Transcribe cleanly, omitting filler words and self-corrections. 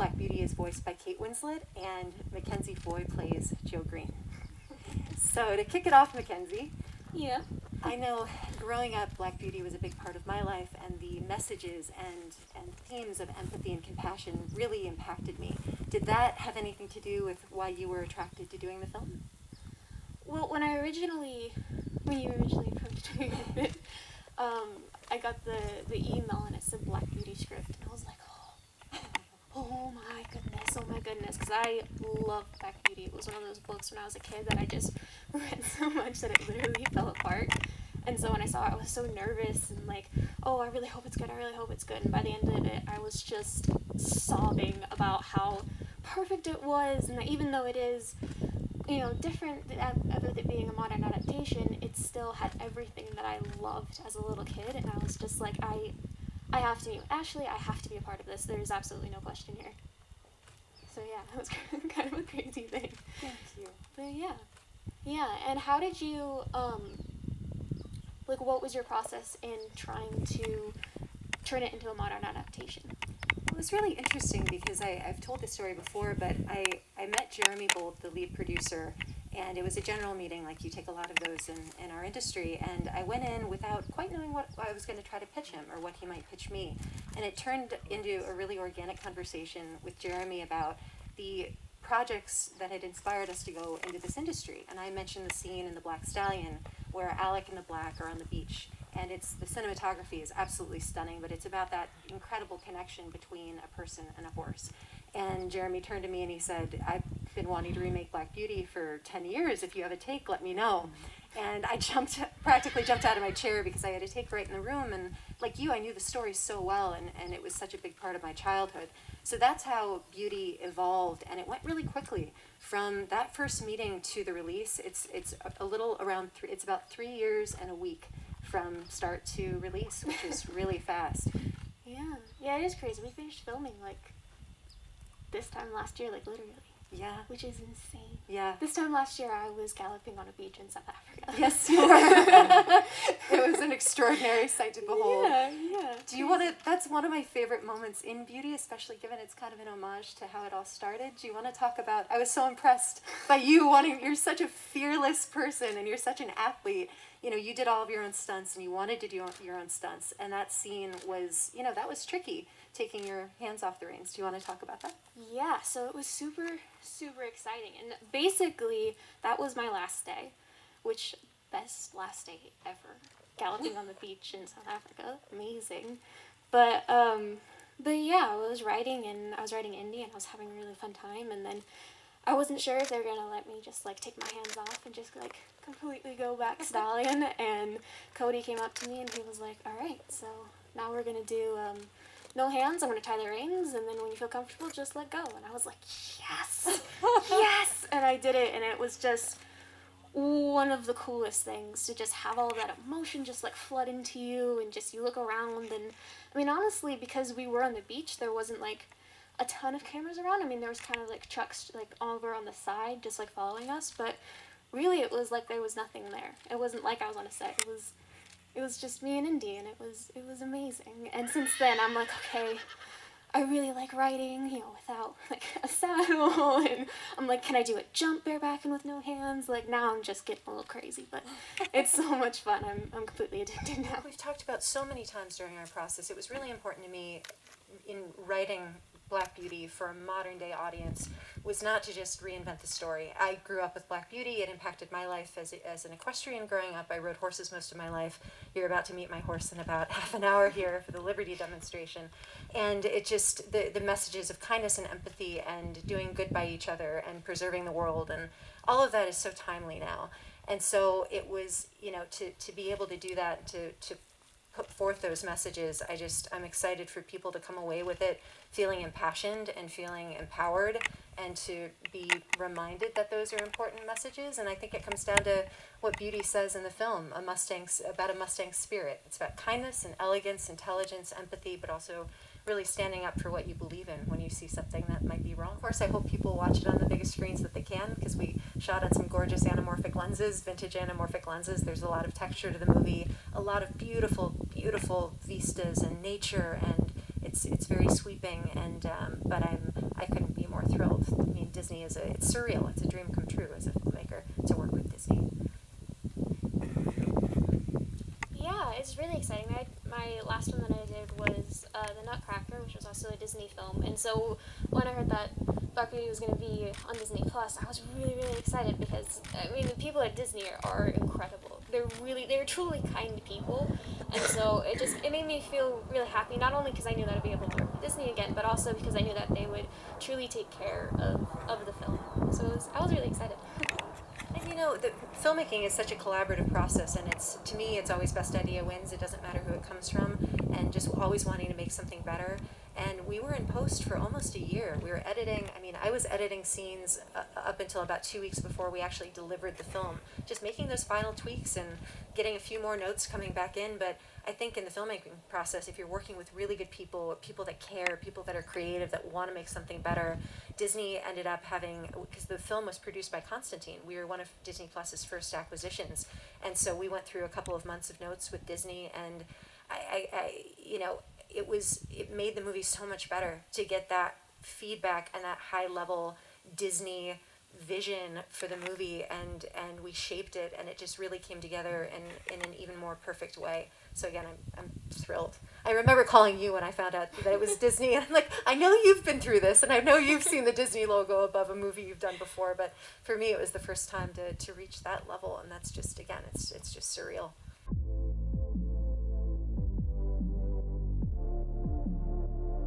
Black Beauty is voiced by Kate Winslet, and Mackenzie Foy plays Joe Green. So to kick it off, Mackenzie, Yeah. I know growing up, Black Beauty was a big part of my life, and the messages and themes of empathy and compassion really impacted me. Did that have anything to do with why you were attracted to doing the film? Well, when you originally approached me with it, I got the email and it said Black Beauty script, and I was like, oh my goodness, because I love Black Beauty. It was one of those books when I was a kid that I just read so much that it literally fell apart. And so when I saw it, I was so nervous and like, oh, I really hope it's good. And by the end of it, I was just sobbing about how perfect it was, and that even though it is, different of it being a modern adaptation, it still had everything that I loved as a little kid. And I was just like, I have to meet Ashley. I have to be a part of this. There's absolutely no question here. So yeah, it was kind of a crazy thing. Thank you. But yeah. And how did you, what was your process in trying to turn it into a modern adaptation? It was really interesting because I've told this story before, but I met Jeremy Bolt, the lead producer, and it was a general meeting, like you take a lot of those in our industry, and I went in without quite knowing what I was going to try to pitch him or what he might pitch me. And it turned into a really organic conversation with Jeremy about the projects that had inspired us to go into this industry. And I mentioned the scene in The Black Stallion where Alec and the Black are on the beach, and the cinematography is absolutely stunning, but it's about that incredible connection between a person and a horse. And Jeremy turned to me and he said, I've been wanting to remake Black Beauty for 10 years. If you have a take, let me know. And I practically jumped out of my chair because I had a take right in the room. And like you, I knew the story so well, and it was such a big part of my childhood. So that's how Beauty evolved, and it went really quickly. From that first meeting to the release, it's a little around it's about 3 years and a week from start to release, which is really fast. Yeah, it is crazy. We finished filming this time last year, literally. Yeah. Which is insane. Yeah. This time last year, I was galloping on a beach in South Africa. Yes, you were. It was an extraordinary sight to behold. Yeah. Do you want to, that's one of my favorite moments in Beauty, especially given it's kind of an homage to how it all started. Do you want to talk about, I was so impressed by you you're such a fearless person and you're such an athlete. You did all of your own stunts and you wanted to do your own stunts. And that scene was, that was tricky, taking your hands off the reins. Do you want to talk about that? Yeah, so it was super, super exciting. And basically, that was my last day, which, best last day ever. Galloping on the beach in South Africa. Amazing. But yeah, I was riding Indy and I was having a really fun time. And then I wasn't sure if they were going to let me just take my hands off and just completely go back stallion. And Cody came up to me and he was like, all right, so now we're going to do no hands. I'm going to tie the reins, and then when you feel comfortable, just let go. And I was like, yes, yes. And I did it, and it was just one of the coolest things to just have all that emotion just flood into you, and just you look around. And I mean, honestly, because we were on the beach, there wasn't a ton of cameras around. I mean, there was kind of trucks over on the side just following us, but really it was there was nothing there. It wasn't like I was on a set. It was just me and Indy, and it was amazing. And since then, I'm okay, I really like riding, without a saddle. And I'm can I do a jump bareback and with no hands? Now I'm just getting a little crazy, but it's so much fun. I'm completely addicted now. We've talked about so many times during our process. It was really important to me in writing Black Beauty for a modern day audience was not to just reinvent the story. I grew up with Black Beauty. It impacted my life as an equestrian growing up. I rode horses most of my life. You're about to meet my horse in about half an hour here for the Liberty demonstration. And it just, the messages of kindness and empathy and doing good by each other and preserving the world, and all of that is so timely now. And so it was, to be able to do that, to put forth those messages, I'm excited for people to come away with it feeling impassioned and feeling empowered, and to be reminded that those are important messages. And I think it comes down to what Beauty says in the film, about a Mustang spirit. It's about kindness and elegance, intelligence, empathy, but also really standing up for what you believe in when you see something that might be wrong. Of course, I hope people watch it on the biggest screens that they can, because we shot on some gorgeous anamorphic lenses, vintage anamorphic lenses. There's a lot of texture to the movie, a lot of beautiful, beautiful vistas and nature, and it's very sweeping. And but Disney it's surreal. It's a dream come true as a filmmaker to work with Disney. Yeah, it's really exciting. My last one that I did was The Nutcracker, which was also a Disney film. And so when I heard that Black Beauty was going to be on Disney Plus, I was really, really excited because, I mean, the people at Disney are incredible. They're truly kind people. And so it made me feel really happy, not only because I knew that I'd be able to work with Disney again, but also because I knew that they would truly take care of the film. So I was really excited. And you know, the filmmaking is such a collaborative process, and to me, it's always best idea wins. It doesn't matter who it comes from, and just always wanting to make something better. And we were in post for almost a year. We were editing. I mean, I was editing scenes up until about 2 weeks before we actually delivered the film, just making those final tweaks and getting a few more notes coming back in. But I think in the filmmaking process, if you're working with really good people, people that care, people that are creative, that want to make something better, Disney ended up having, because the film was produced by Constantine, we were one of Disney Plus's first acquisitions, and so we went through a couple of months of notes with Disney, and it made the movie so much better to get that feedback and that high level Disney vision for the movie, and we shaped it, and it just really came together in an even more perfect way. So again, I'm thrilled. I remember calling you when I found out that it was Disney, and I'm like, I know you've been through this, and I know you've seen the Disney logo above a movie you've done before, but for me it was the first time to reach that level, and that's just, again, it's just surreal.